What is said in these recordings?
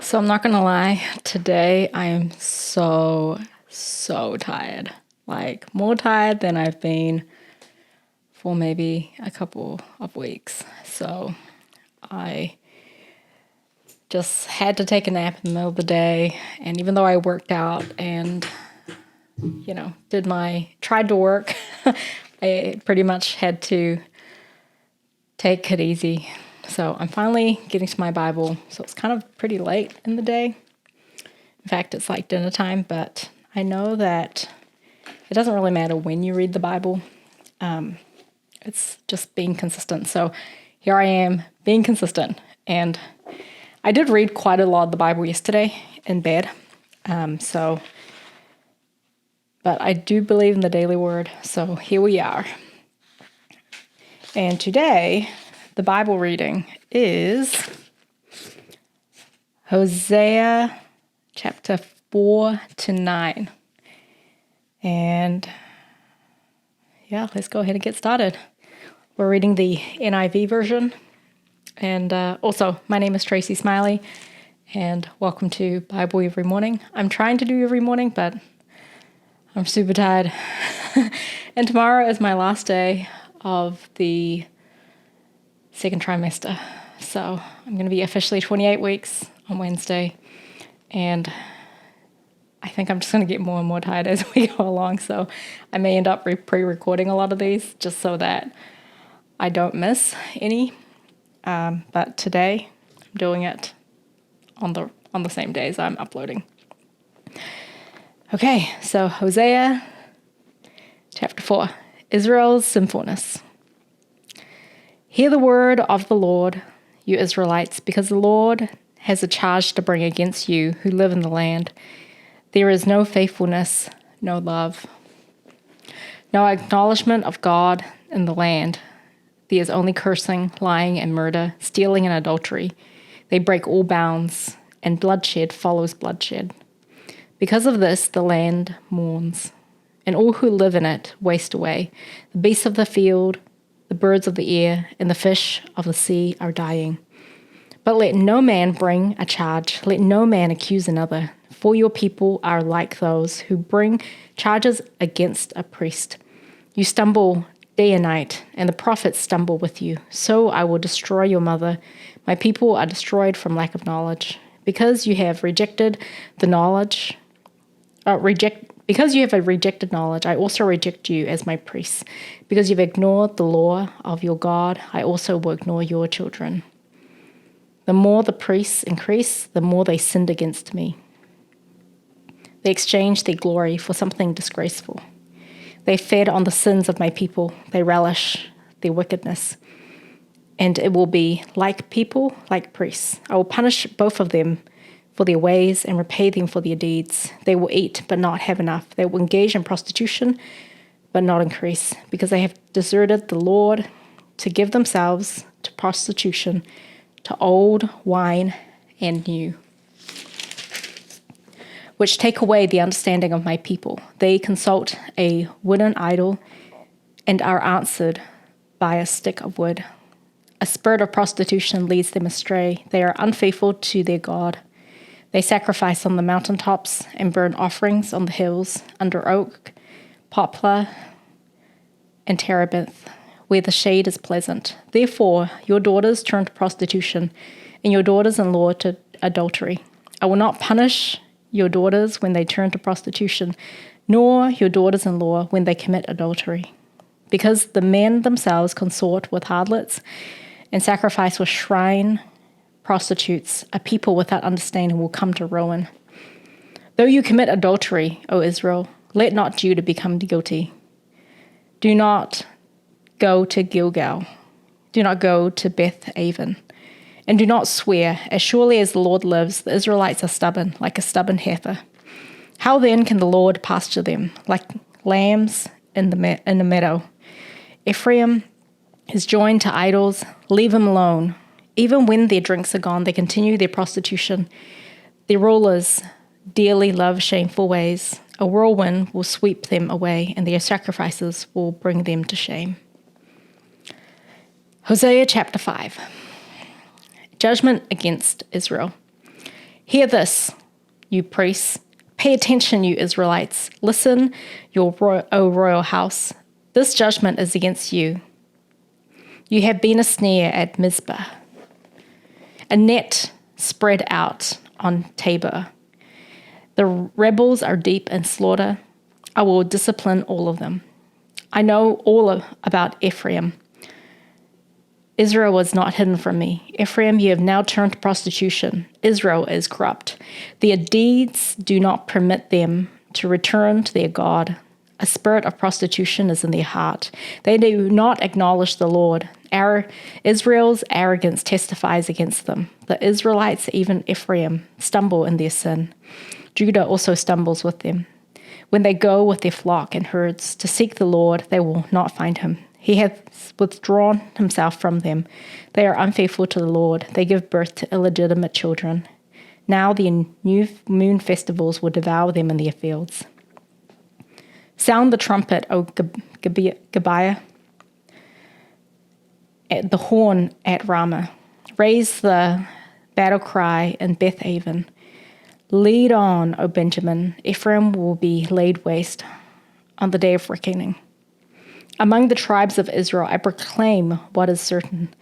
So I'm not gonna lie, today I am so tired. Like more tired than I've been for maybe a couple of weeks. So I just had to take a nap in the middle of the day. And even though I worked out and, tried to work, I pretty much had to take it easy. So I'm finally getting to my Bible. So it's kind of pretty late in the day. In fact, it's like dinner time, but I know that it doesn't really matter when you read the Bible. It's just being consistent. So here I am being consistent. And I did read quite a lot of the Bible yesterday in bed. But I do believe in the daily word. So here we are. And today, the Bible reading is Hosea chapter 4 to 9. And yeah, let's go ahead and get started. We're reading the NIV version. And also, my name is Tracey Smiley, and welcome to Bible Every Morning. I'm trying to do every morning, but I'm super tired. And tomorrow is my last day of the second trimester. So I'm going to be officially 28 weeks on Wednesday. And I think I'm just going to get more and more tired as we go along. So I may end up pre-recording a lot of these just so that I don't miss any. But today I'm doing it on the same days I'm uploading. Okay, so Hosea chapter 4, Israel's sinfulness. Hear the word of the Lord, you Israelites, because the Lord has a charge to bring against you who live in the land. There is no faithfulness, no love, no acknowledgement of God in the land. There is only cursing, lying, and murder, stealing and adultery. They break all bounds, and bloodshed follows bloodshed. Because of this, the land mourns, and all who live in it waste away. The beasts of the field, the birds of the air, and the fish of the sea are dying. But let no man bring a charge, let no man accuse another, for your people are like those who bring charges against a priest. You stumble day and night, and the prophets stumble with you. So I will destroy your mother. My people are destroyed from lack of knowledge. Because you have rejected the knowledge, because you have rejected knowledge, I also reject you as my priests. Because you've ignored the law of your God, I also will ignore your children. The more the priests increase, the more they sinned against me. They exchanged their glory for something disgraceful. They fed on the sins of my people. They relish their wickedness. And it will be like people, like priests. I will punish both of them for their ways and repay them for their deeds. They will eat, but not have enough. They will engage in prostitution, but not increase, because they have deserted the Lord to give themselves to prostitution, to old wine and new, which take away the understanding of my people. They consult a wooden idol and are answered by a stick of wood. A spirit of prostitution leads them astray. They are unfaithful to their God. They sacrifice on the mountaintops and burn offerings on the hills, under oak, poplar, and terebinth, where the shade is pleasant. Therefore, your daughters turn to prostitution, and your daughters-in-law to adultery. I will not punish your daughters when they turn to prostitution, nor your daughters-in-law when they commit adultery. Because the men themselves consort with harlots and sacrifice with shrine prostitutes, a people without understanding will come to ruin. Though you commit adultery, O Israel, let not Judah become guilty. Do not go to Gilgal. Do not go to Beth Aven. And do not swear, as surely as the Lord lives, the Israelites are stubborn, like a stubborn heifer. How then can the Lord pasture them, like lambs in the meadow? Ephraim is joined to idols. Leave them alone. Even when their drinks are gone, they continue their prostitution. Their rulers dearly love shameful ways. A whirlwind will sweep them away, and their sacrifices will bring them to shame. Hosea chapter 5. Judgment against Israel. Hear this, you priests. Pay attention, you Israelites. Listen, O royal house. This judgment is against you. You have been a snare at Mizpah, a net spread out on Tabor. The rebels are deep in slaughter. I will discipline all of them. I know all about Ephraim. Israel was not hidden from me. Ephraim, you have now turned to prostitution. Israel is corrupt. Their deeds do not permit them to return to their God. A spirit of prostitution is in their heart. They do not acknowledge the Lord. Israel's arrogance testifies against them. The Israelites, even Ephraim, stumble in their sin. Judah also stumbles with them. When they go with their flock and herds to seek the Lord, they will not find him. He has withdrawn himself from them. They are unfaithful to the Lord. They give birth to illegitimate children. Now the new moon festivals will devour them in their fields. Sound the trumpet, O Gibeah, the horn at Ramah. Raise the battle cry in Beth-aven. Lead on, O Benjamin. Ephraim will be laid waste on the day of reckoning. Among the tribes of Israel, I proclaim what is certain.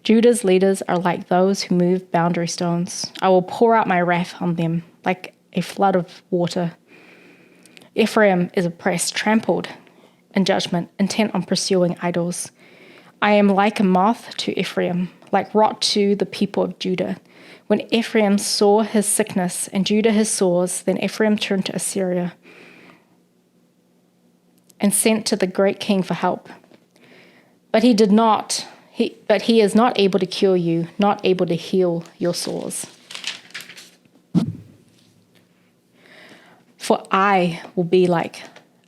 Judah's leaders are like those who move boundary stones. I will pour out my wrath on them like a flood of water. Ephraim is oppressed, trampled in judgment, intent on pursuing idols. I am like a moth to Ephraim, like rot to the people of Judah. When Ephraim saw his sickness and Judah his sores, then Ephraim turned to Assyria and sent to the great king for help. But he is not able to cure you, not able to heal your sores. For I will be like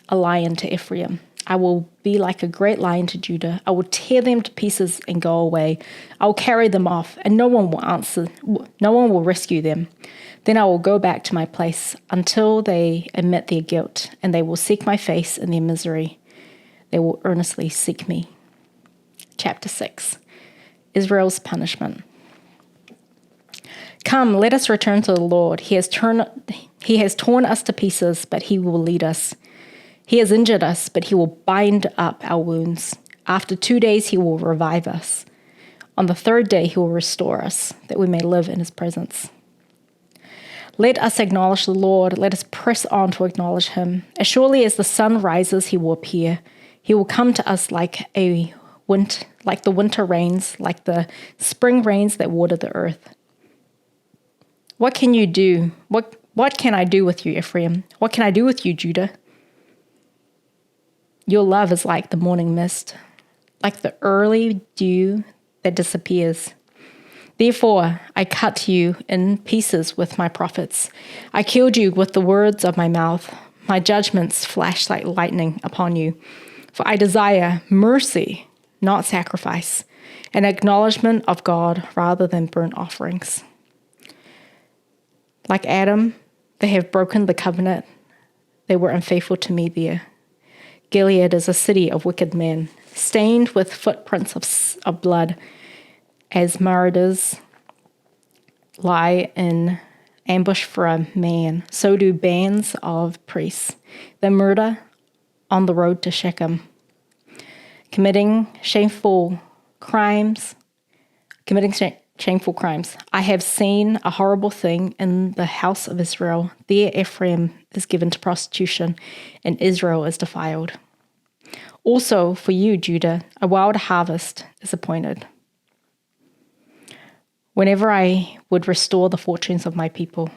a lion to Ephraim. I will be like a great lion to Judah. I will tear them to pieces and go away. I will carry them off, and no one will rescue them. Then I will go back to my place until they admit their guilt, and they will seek my face in their misery. They will earnestly seek me. Chapter 6. Israel's punishment. Come, let us return to the Lord. He has torn us to pieces, but he will lead us. He has injured us, but he will bind up our wounds. After 2 days, he will revive us. On the third day, he will restore us, that we may live in his presence. Let us acknowledge the Lord. Let us press on to acknowledge him. As surely as the sun rises, he will appear. He will come to us like the winter rains, like the spring rains that water the earth. What can you do? What can I do with you, Ephraim? What can I do with you, Judah? Your love is like the morning mist, like the early dew that disappears. Therefore, I cut you in pieces with my prophets. I killed you with the words of my mouth. My judgments flash like lightning upon you. For I desire mercy, not sacrifice, an acknowledgement of God rather than burnt offerings. Like Adam, they have broken the covenant. They were unfaithful to me there. Gilead is a city of wicked men, stained with footprints of blood, as marauders lie in ambush for a man. So do bands of priests. They murder on the road to Shechem, committing shameful crimes. I have seen a horrible thing in the house of Israel. There Ephraim is given to prostitution, and Israel is defiled. Also for you, Judah, a wild harvest is appointed. Whenever I would restore the fortunes of my people.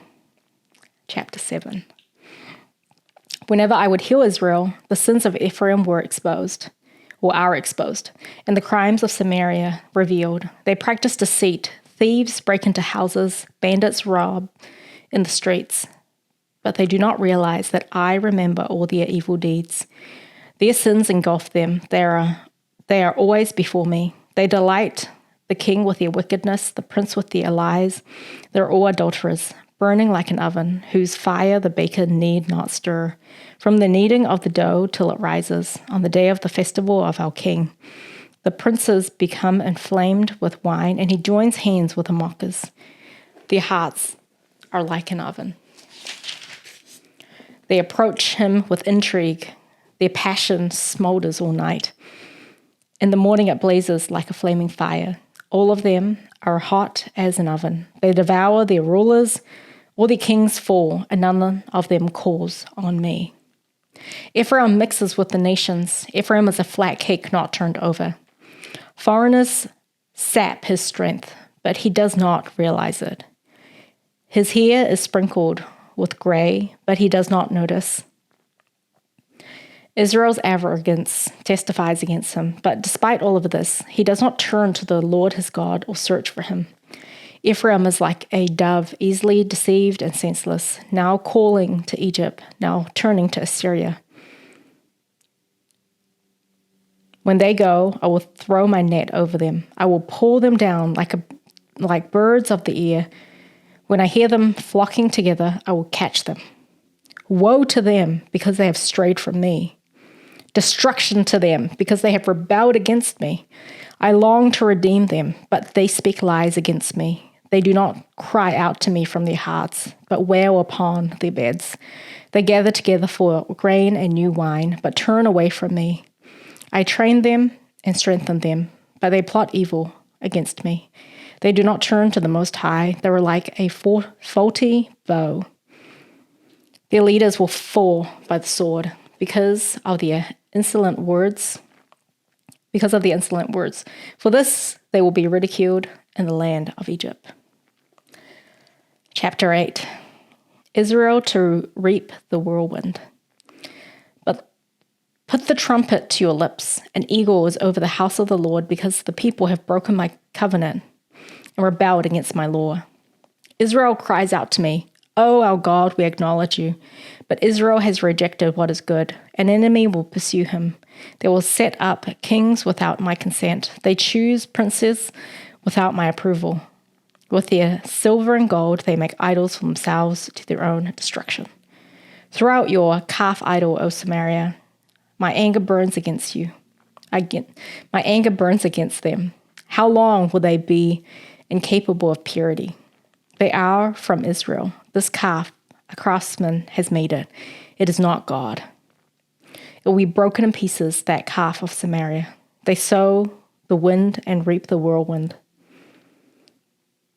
Chapter 7. Whenever I would heal Israel, the sins of Ephraim are exposed, and the crimes of Samaria revealed. They practice deceit. Thieves break into houses. Bandits rob in the streets. But they do not realize that I remember all their evil deeds. Their sins engulf them. They are always before me. They delight the king with their wickedness, the prince with their lies. They're all adulterers, burning like an oven, whose fire the baker need not stir. From the kneading of the dough till it rises, on the day of the festival of our king, the princes become inflamed with wine, and he joins hands with the mockers. Their hearts are like an oven. They approach him with intrigue. Their passion smolders all night. In the morning it blazes like a flaming fire. All of them are hot as an oven. They devour their rulers. All their kings fall, and none of them calls on me. Ephraim mixes with the nations. Ephraim is a flat cake not turned over. Foreigners sap his strength, but he does not realize it. His hair is sprinkled with gray, but he does not notice. Israel's arrogance testifies against him, but despite all of this, he does not turn to the Lord his God or search for him. Ephraim is like a dove, easily deceived and senseless, now calling to Egypt, now turning to Assyria. When they go, I will throw my net over them. I will pull them down like birds of the air. When I hear them flocking together, I will catch them. Woe to them, because they have strayed from me. Destruction to them, because they have rebelled against me. I long to redeem them, but they speak lies against me. They do not cry out to me from their hearts, but wail upon their beds. They gather together for grain and new wine, but turn away from me. I train them and strengthen them, but they plot evil against me. They do not turn to the Most High. They are like a faulty bow. Their leaders will fall by the sword because of their insolent words. For this they will be ridiculed in the land of Egypt. Chapter 8. Israel to reap the whirlwind. But put the trumpet to your lips. An eagle is over the house of the Lord, because the people have broken my covenant and rebelled against my law. Israel cries out to me, "Oh, our God, we acknowledge you." But Israel has rejected what is good. An enemy will pursue him. They will set up kings without my consent. They choose princes without my approval. With their silver and gold, they make idols for themselves to their own destruction. Throw out your calf idol, O Samaria. My anger burns against you. My anger burns against them. How long will they be incapable of purity? They are from Israel. This calf, a craftsman has made it. It is not God. It will be broken in pieces, that calf of Samaria. They sow the wind and reap the whirlwind.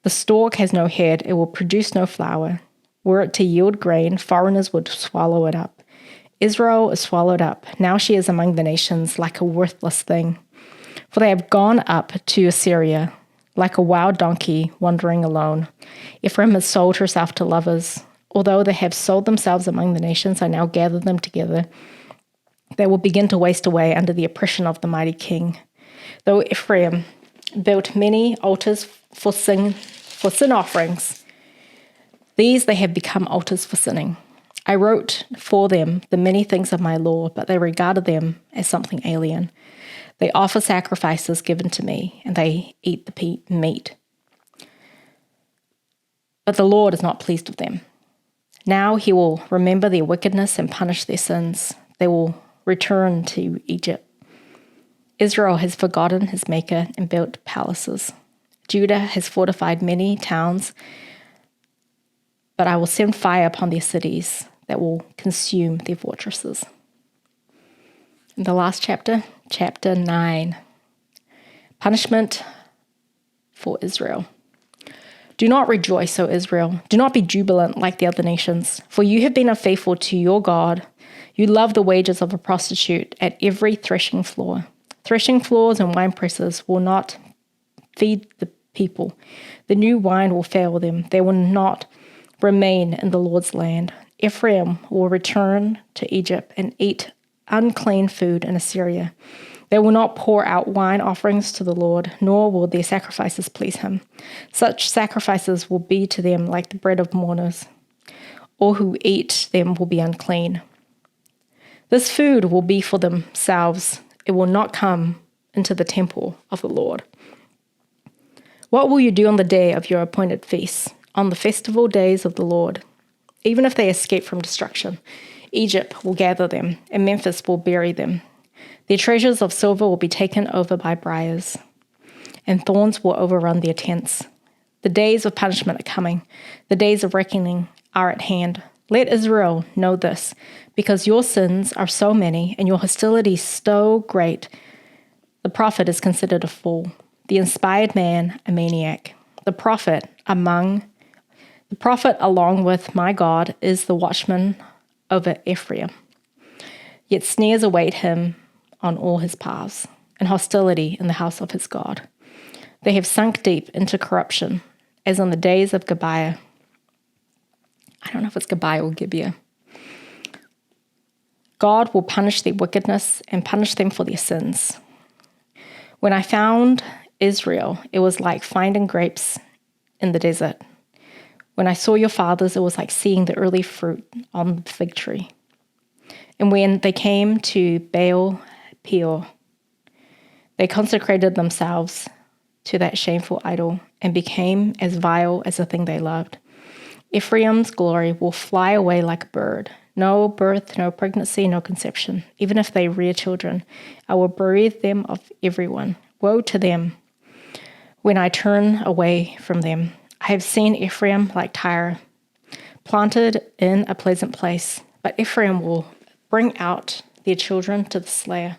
The stalk has no head. It will produce no flour. Were it to yield grain, foreigners would swallow it up. Israel is swallowed up. Now she is among the nations like a worthless thing. For they have gone up to Assyria, like a wild donkey wandering alone. Ephraim has sold herself to lovers. Although they have sold themselves among the nations, I now gather them together. They will begin to waste away under the oppression of the mighty king. Though Ephraim built many altars for sin offerings, these they have become altars for sinning. I wrote for them the many things of my law, but they regarded them as something alien. They offer sacrifices given to me, and they eat the meat. But the Lord is not pleased with them. Now he will remember their wickedness and punish their sins. They will return to Egypt. Israel has forgotten his maker and built palaces. Judah has fortified many towns, but I will send fire upon their cities that will consume their fortresses. And the last chapter, chapter 9. Punishment for Israel. Do not rejoice, O Israel. Do not be jubilant like the other nations, for you have been unfaithful to your God. You love the wages of a prostitute at every threshing floor. Threshing floors and wine presses will not feed the people. The new wine will fail them. They will not remain in the Lord's land. Ephraim will return to Egypt and eat unclean food in Assyria. They will not pour out wine offerings to the Lord, nor will their sacrifices please him. Such sacrifices will be to them like the bread of mourners. All who eat them will be unclean. This food will be for themselves. It will not come into the temple of the Lord. What will you do on the day of your appointed feasts, on the festival days of the Lord? Even if they escape from destruction, Egypt will gather them, and Memphis will bury them. Their treasures of silver will be taken over by briars, and thorns will overrun their tents. The days of punishment are coming. The days of reckoning are at hand. Let Israel know this, because your sins are so many and your hostility so great. The prophet is considered a fool, the inspired man a maniac. The prophet along with my God is the watchman over Ephraim. Yet snares await him on all his paths, and hostility in the house of his God. They have sunk deep into corruption, as on the days of Gibeah. I don't know if it's Gibeah or Gibeah. God will punish their wickedness and punish them for their sins. When I found Israel, it was like finding grapes in the desert. When I saw your fathers, it was like seeing the early fruit on the fig tree. And when they came to Baal Peor, they consecrated themselves to that shameful idol and became as vile as the thing they loved. Ephraim's glory will fly away like a bird. No birth, no pregnancy, no conception. Even if they rear children, I will bereave them of everyone. Woe to them when I turn away from them. I have seen Ephraim like Tyre, planted in a pleasant place, but Ephraim will bring out their children to the slayer.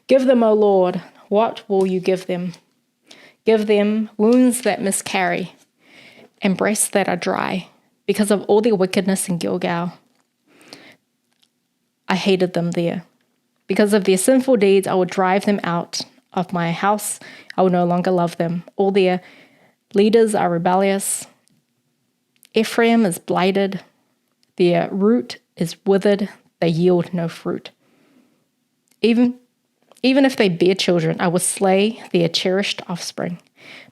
Give them, O Lord, what will you give them? Give them wounds that miscarry and breasts that are dry. Because of all their wickedness in Gilgal, I hated them there. Because of their sinful deeds, I will drive them out of my house. I will no longer love them. All their leaders are rebellious. Ephraim is blighted. Their root is withered. They yield no fruit. Even if they bear children, I will slay their cherished offspring.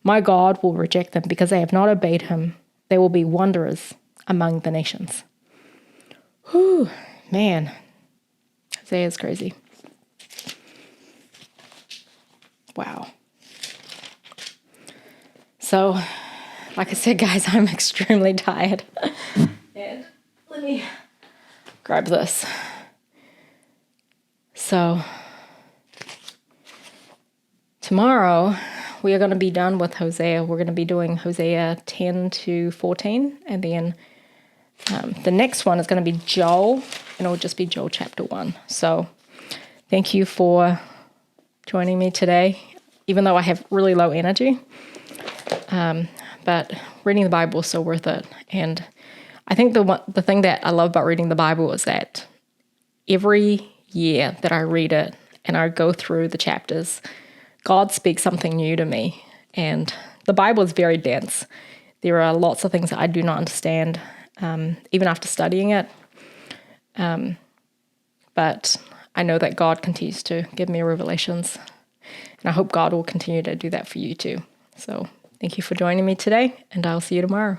My God will reject them because they have not obeyed him. They will be wanderers among the nations. Whew, man. Hosea is crazy. Wow. So, like I said, guys, I'm extremely tired. And let me grab this. So, tomorrow we are going to be done with Hosea. We're going to be doing Hosea 10 to 14. And then the next one is going to be Joel. And it'll just be Joel chapter 1. So thank you for joining me today, even though I have really low energy. But reading the Bible is so worth it. And I think the thing that I love about reading the Bible is that every year that I read it and I go through the chapters, God speaks something new to me. And the Bible is very dense. There are lots of things that I do not understand, even after studying it. But I know that God continues to give me revelations. And I hope God will continue to do that for you too. So thank you for joining me today, and I'll see you tomorrow.